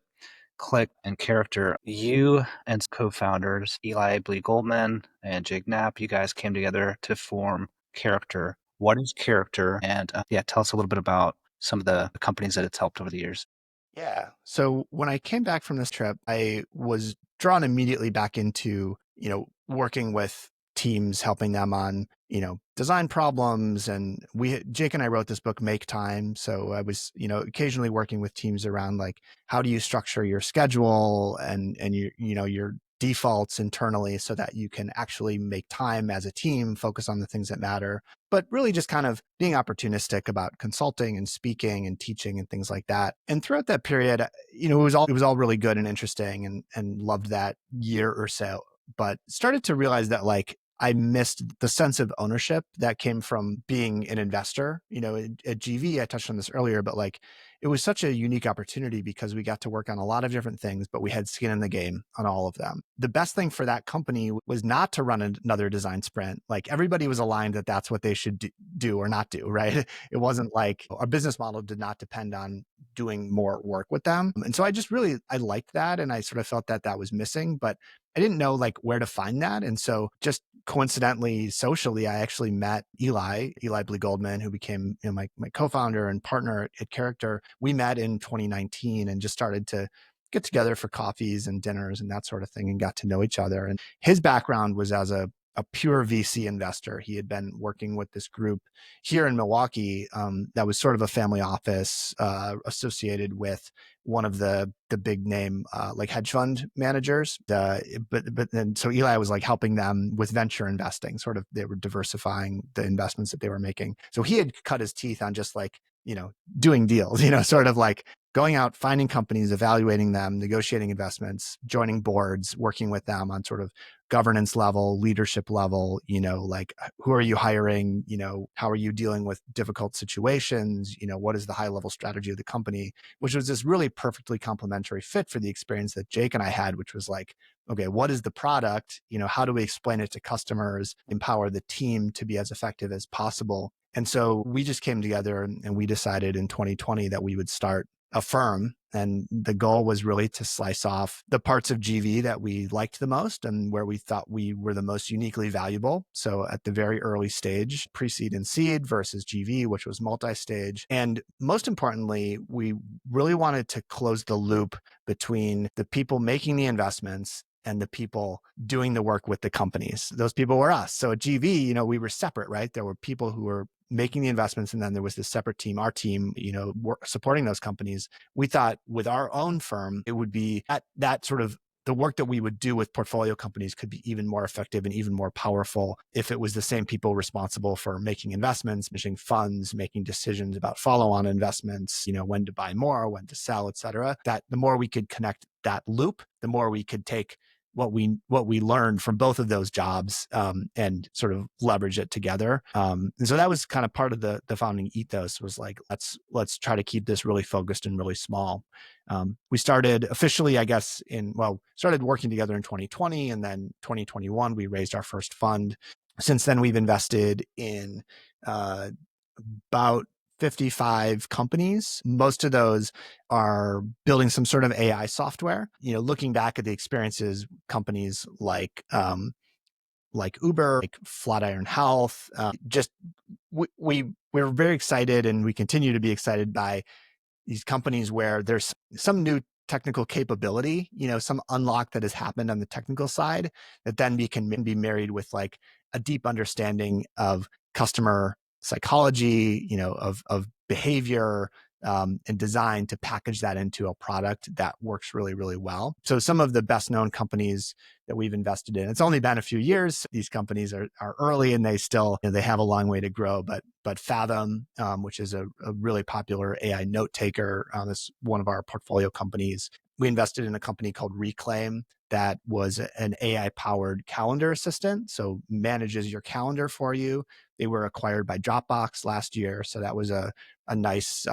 Click and Character. You and co-founders Eli Blee Goldman and Jake Knapp, you guys came together to form Character. What is Character? And tell us a little bit about some of the companies that it's helped over the years. Yeah. So when I came back from this trip, I was drawn immediately back into, working with teams, helping them on, design problems. And Jake and I wrote this book, Make Time. So I was, occasionally working with teams around like, how do you structure your schedule and your defaults internally so that you can actually make time as a team, focus on the things that matter, but really just kind of being opportunistic about consulting and speaking and teaching and things like that. And throughout that period, it was all really good and interesting, and loved that year or so, but started to realize that like I missed the sense of ownership that came from being an investor. At GV, I touched on this earlier, but like it was such a unique opportunity because we got to work on a lot of different things, but we had skin in the game on all of them. The best thing for that company was not to run another design sprint. Like everybody was aligned that that's what they should do or not do, right? It wasn't like our business model did not depend on doing more work with them. And so I liked that. And I sort of felt that that was missing, but I didn't know like where to find that. And so just coincidentally, socially, I actually met Eli Blee Goldman, who became my co-founder and partner at Character. We met in 2019 and just started to get together for coffees and dinners and that sort of thing, and got to know each other. And his background was as a pure VC investor. He had been working with this group here in Milwaukee that was sort of a family office associated with one of the big name like hedge fund managers. But then so Eli was like helping them with venture investing. Sort of they were diversifying the investments that they were making. So he had cut his teeth on just like doing deals. Sort of like going out, finding companies, evaluating them, negotiating investments, joining boards, working with them on sort of governance level, leadership level, like who are you hiring? How are you dealing with difficult situations? What is the high level strategy of the company? Which was this really perfectly complementary fit for the experience that Jake and I had, which was like, okay, what is the product? How do we explain it to customers, empower the team to be as effective as possible? And so we just came together and we decided in 2020 that we would start a firm. And the goal was really to slice off the parts of GV that we liked the most and where we thought we were the most uniquely valuable. So at the very early stage, pre-seed and seed versus GV, which was multi-stage. And most importantly, we really wanted to close the loop between the people making the investments and the people doing the work with the companies. Those people were us. So at GV, we were separate, right? There were people who were making the investments, and then there was this separate team, our team, supporting those companies. We thought with our own firm, it would be at that sort of the work that we would do with portfolio companies could be even more effective and even more powerful if it was the same people responsible for making investments, managing funds, making decisions about follow-on investments, when to buy more, when to sell, et cetera. That the more we could connect that loop, the more we could take what we learned from both of those jobs and sort of leverage it together. And so that was kind of part of the founding ethos was like, let's try to keep this really focused and really small. We started officially, I guess, started working together in 2020, and then 2021, we raised our first fund. Since then, we've invested in about 55 companies. Most of those are building some sort of AI software. Looking back at the experiences, companies like Uber, like Flatiron Health, we're very excited, and we continue to be excited by these companies where there's some new technical capability, some unlock that has happened on the technical side that then can be married with like a deep understanding of customer psychology, of behavior, and design to package that into a product that works really, really well. So some of the best known companies that we've invested in, it's only been a few years. These companies are early and they still, they have a long way to grow, but Fathom, which is a really popular AI note taker, is one of our portfolio companies. We invested in a company called Reclaim that was an AI powered calendar assistant. So manages your calendar for you. They were acquired by Dropbox last year. So that was a nice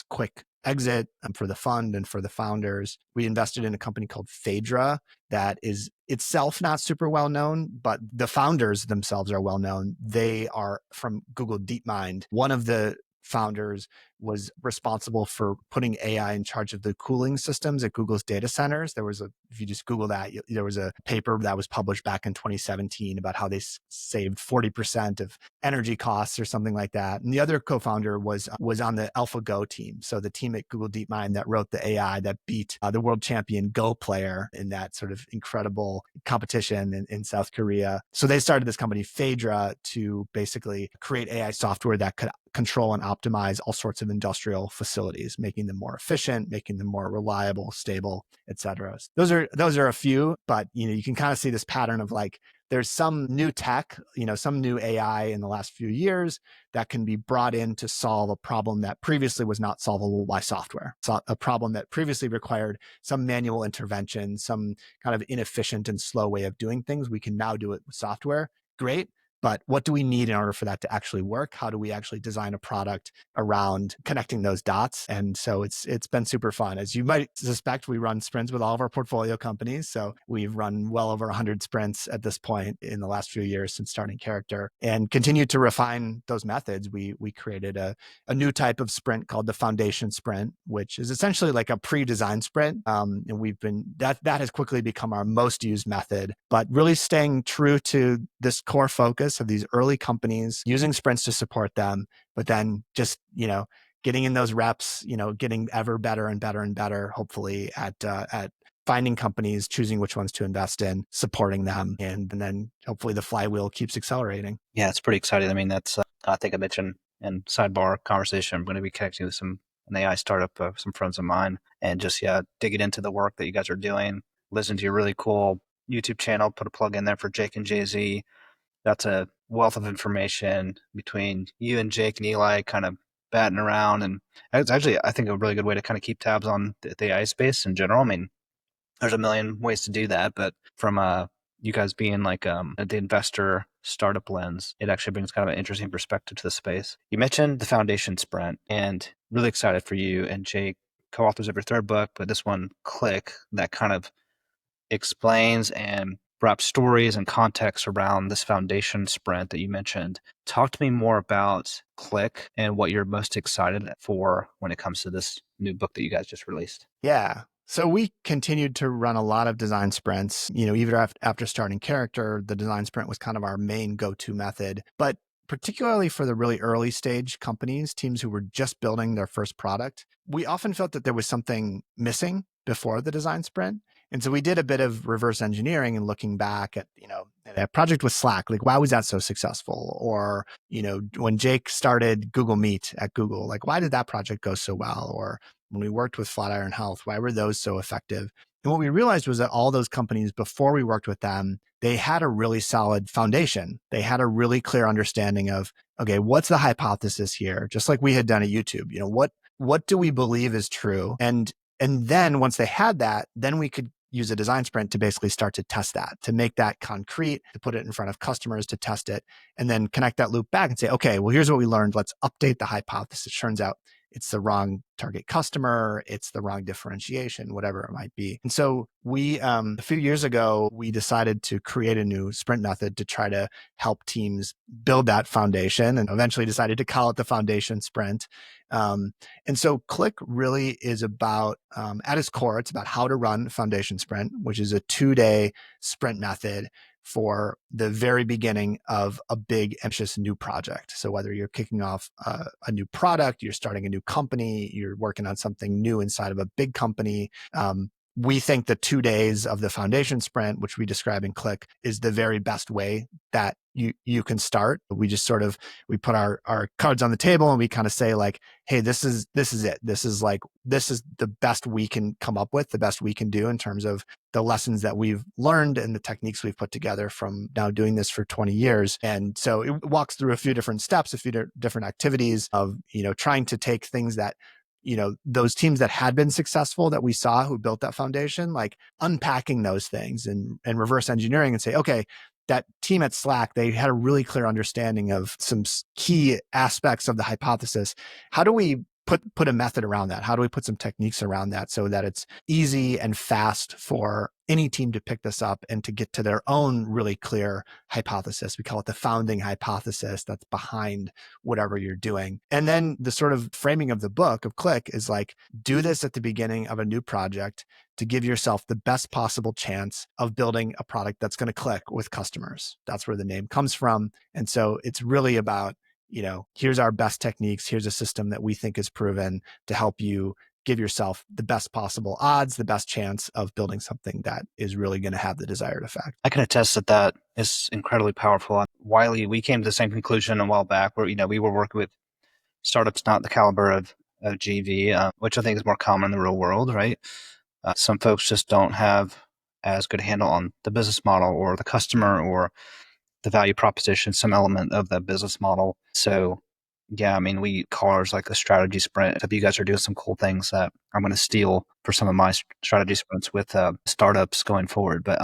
quick exit for the fund and for the founders. We invested in a company called Phaedra that is itself not super well known, but the founders themselves are well known. They are from Google DeepMind. One of the founders was responsible for putting AI in charge of the cooling systems at Google's data centers. If you just Google that, there was a paper that was published back in 2017 about how they saved 40% of energy costs or something like that. And the other co-founder was on the AlphaGo team. So the team at Google DeepMind that wrote the AI that beat the world champion Go player in that sort of incredible competition in South Korea. So they started this company, Phaedra, to basically create AI software that could control and optimize all sorts of industrial facilities, making them more efficient, making them more reliable, stable, et cetera. Those are a few, but you can kind of see this pattern of like there's some new tech, some new AI in the last few years that can be brought in to solve a problem that previously was not solvable by software. So a problem that previously required some manual intervention, some kind of inefficient and slow way of doing things. We can now do it with software. Great. But what do we need in order for that to actually work? How do we actually design a product around connecting those dots? And so it's been super fun. As you might suspect, we run sprints with all of our portfolio companies. So we've run well over 100 sprints at this point in the last few years since starting Character, and continue to refine those methods. We created a new type of sprint called the Foundation Sprint, which is essentially like a pre-designed sprint. And that has quickly become our most used method, but really staying true to this core focus of these early companies, using sprints to support them, but then just, getting in those reps, getting ever better and better and better, hopefully at finding companies, choosing which ones to invest in, supporting them, and then hopefully the flywheel keeps accelerating. Yeah, it's pretty exciting. I mean, that's, I think I mentioned in sidebar conversation, I'm going to be connecting with an AI startup, some friends of mine, and just, digging into the work that you guys are doing, listen to your really cool YouTube channel, put a plug in there for Jake and Jay-Z. That's a wealth of information between you and Jake and Eli, kind of batting around. And it's actually, I think, a really good way to kind of keep tabs on the AI space in general. I mean, there's a million ways to do that, but from you guys being like the investor startup lens, it actually brings kind of an interesting perspective to the space. You mentioned the foundation sprint, and really excited for you and Jake, co-authors of your third book, but this one, Click, that kind of explains and wraps stories and context around this foundation sprint that you mentioned. Talk to me more about Click and what you're most excited for when it comes to this new book that you guys just released. Yeah. So we continued to run a lot of design sprints. Even after starting Character, the design sprint was kind of our main go-to method. But particularly for the really early stage companies, teams who were just building their first product, we often felt that there was something missing before the design sprint. And so we did a bit of reverse engineering and looking back at, that project with Slack, like, why was that so successful? Or, when Jake started Google Meet at Google, like, why did that project go so well? Or when we worked with Flatiron Health, why were those so effective? And what we realized was that all those companies, before we worked with them, they had a really solid foundation. They had a really clear understanding of, okay, what's the hypothesis here? Just like we had done at YouTube, what do we believe is true? And then once they had that, then we could use a design sprint to basically start to test that, to make that concrete, to put it in front of customers to test it, and then connect that loop back and say, okay, well, here's what we learned. Let's update the hypothesis. Turns out it's the wrong target customer, it's the wrong differentiation, whatever it might be. And so we, a few years ago, we decided to create a new sprint method to try to help teams build that foundation, and eventually decided to call it the foundation sprint. And so Click really is about, at its core, it's about how to run foundation sprint, which is a 2-day sprint method for the very beginning of a big, ambitious new project. So whether you're kicking off a new product, you're starting a new company, you're working on something new inside of a big company, we think the 2 days of the foundation sprint, which we describe in Click, is the very best way that you can start. We just sort of, we put our cards on the table and we kind of say like, hey, this is it. This is the best we can come up with, the best we can do in terms of the lessons that we've learned and the techniques we've put together from now doing this for 20 years. And so it walks through a few different steps, a few different activities of, trying to take things that, those teams that had been successful that we saw who built that foundation, like unpacking those things and reverse engineering and say, okay, that team at Slack, they had a really clear understanding of some key aspects of the hypothesis. How do we put a method around that? How do we put some techniques around that so that it's easy and fast for any team to pick this up and to get to their own really clear hypothesis? We call it the founding hypothesis that's behind whatever you're doing. And then the sort of framing of the book of Click is like, do this at the beginning of a new project to give yourself the best possible chance of building a product that's going to click with customers. That's where the name comes from. And so it's really about, here's our best techniques. Here's a system that we think is proven to help you give yourself the best possible odds, the best chance of building something that is really going to have the desired effect. I can attest that is incredibly powerful. Wiley, we came to the same conclusion a while back where, we were working with startups not the caliber of GV, which I think is more common in the real world, right? Some folks just don't have as good a handle on the business model or the customer or the value proposition, some element of the business model. So yeah, we call ours like a strategy sprint. You guys are doing some cool things that I'm going to steal for some of my strategy sprints with startups going forward. But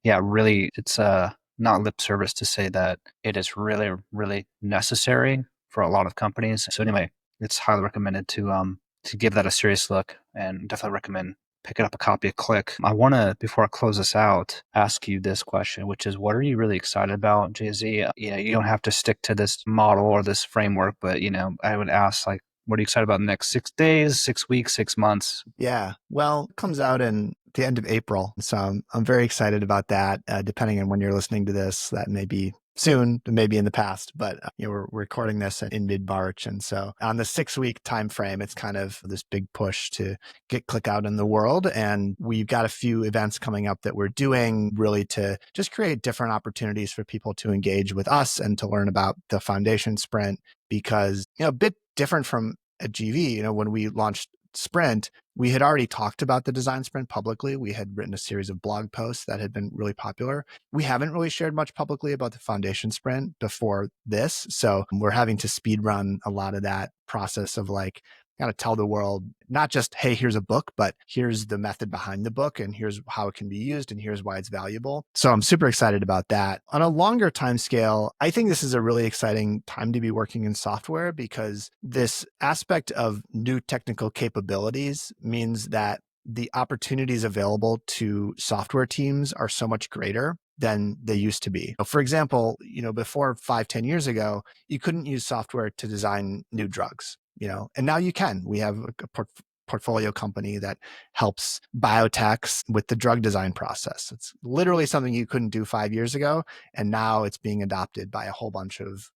yeah, really, it's not lip service to say that it is really, really necessary for a lot of companies. So anyway, it's highly recommended to give that a serious look, and definitely recommend picking up a copy of Click. I want to, before I close this out, ask you this question, which is, what are you really excited about, Jay-Z? You don't have to stick to this model or this framework, but, I would ask, like, what are you excited about in the next 6 days, 6 weeks, 6 months? Yeah, well, it comes out in the end of April. So I'm very excited about that. Depending on when you're listening to this, that may be soon, maybe in the past, but we're recording this in mid-March. And so on the 6-week time frame, it's kind of this big push to get Click out in the world. And we've got a few events coming up that we're doing really to just create different opportunities for people to engage with us and to learn about the foundation sprint, because, a bit different from at GV, when we launched sprint, we had already talked about the design sprint publicly. We had written a series of blog posts that had been really popular. We haven't really shared much publicly about the foundation sprint before this. So we're having to speed run a lot of that process of like, kind of tell the world, not just, hey, here's a book, but here's the method behind the book and here's how it can be used and here's why it's valuable. So I'm super excited about that. On a longer time scale, I think this is a really exciting time to be working in software because this aspect of new technical capabilities means that the opportunities available to software teams are so much greater than they used to be. For example, before 5-10 years ago, you couldn't use software to design new drugs. And now you can. We have a portfolio company that helps biotechs with the drug design process. It's literally something you couldn't do 5 years ago. And now it's being adopted by a whole bunch of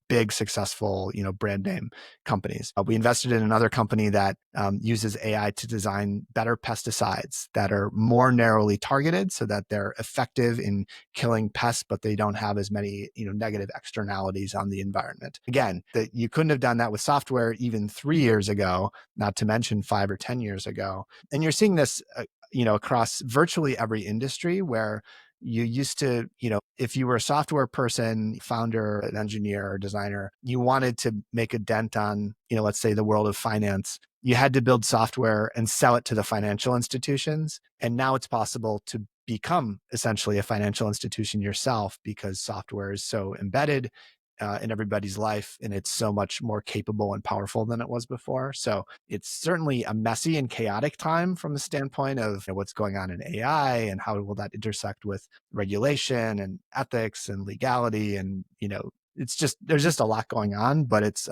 big, successful, brand name companies. We invested in another company that uses AI to design better pesticides that are more narrowly targeted so that they're effective in killing pests, but they don't have as many, negative externalities on the environment. Again, that you couldn't have done that with software even 3 years ago, not to mention 5 or 10 years ago. And you're seeing this, across virtually every industry where you used to, if you were a software person, founder, an engineer or designer, you wanted to make a dent on, let's say the world of finance, you had to build software and sell it to the financial institutions. And now it's possible to become essentially a financial institution yourself because software is so embedded in everybody's life, and it's so much more capable and powerful than it was before. So it's certainly a messy and chaotic time from the standpoint of what's going on in AI and how will that intersect with regulation and ethics and legality. And, there's just a lot going on, but it's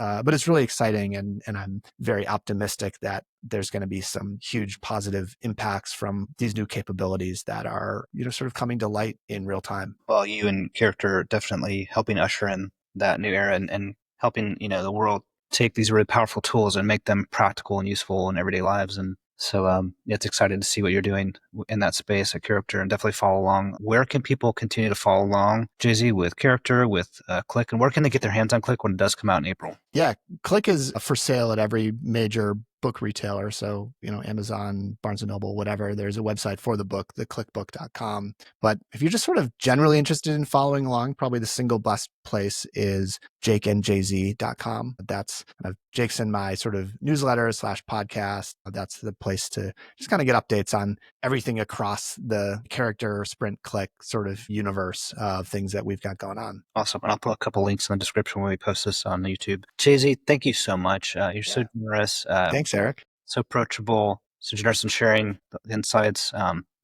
really exciting. And I'm very optimistic that there's going to be some huge positive impacts from these new capabilities that are, sort of coming to light in real time. Well, you and Character are definitely helping usher in that new era and helping, the world take these really powerful tools and make them practical and useful in everyday lives. And so it's exciting to see what you're doing in that space at Character and definitely follow along. Where can people continue to follow along, Jay-Z, with Character, with Click, and where can they get their hands on Click when it does come out in April? Yeah, Click is for sale at every major book retailer. So, Amazon, Barnes & Noble, whatever. There's a website for the book, theclickbook.com. But if you're just sort of generally interested in following along, probably the single best place is jakeandjz.com. That's Jake's in my sort of newsletter / podcast. That's the place to just kind of get updates on everything across the Character, Sprint, Click sort of universe of things that we've got going on. Awesome. And I'll put a couple links in the description when we post this on YouTube. Jay-Z, thank you so much. You're so generous. Thanks, Eric. So approachable, so generous in sharing the insights.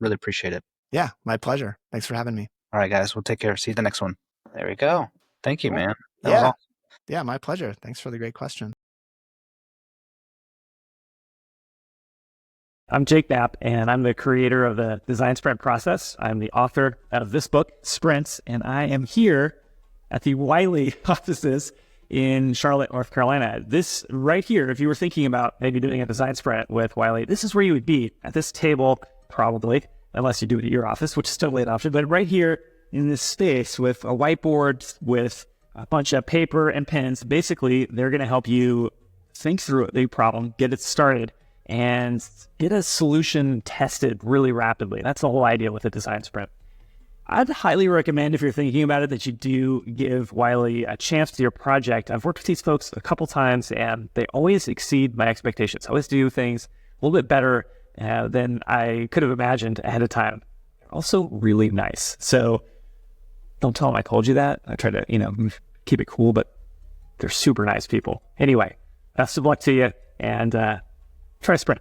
Really appreciate it. Yeah, my pleasure. Thanks for having me. All right, guys. We'll take care. See you the next one. There we go. Thank you, man. That Yeah. was awesome. Yeah, my pleasure. Thanks for the great question. I'm Jake Knapp, and I'm the creator of the Design Sprint process. I'm the author of this book, Sprints, and I am here at the Wiley offices in Charlotte, North Carolina. This right here, if you were thinking about maybe doing a design sprint with Wiley, this is where you would be, at this table, probably, unless you do it at your office, which is totally an option, but right here in this space with a whiteboard, with a bunch of paper and pens. Basically, they're going to help you think through the problem, get it started, and get a solution tested really rapidly. That's the whole idea with a design sprint. I'd highly recommend, if you're thinking about it, that you do give Wiley a chance to your project. I've worked with these folks a couple times, and they always exceed my expectations. I always do things a little bit better than I could have imagined ahead of time. They're also really nice. So don't tell them I told you that. I try to, keep it cool, but they're super nice people. Anyway, best of luck to you, and try Sprint.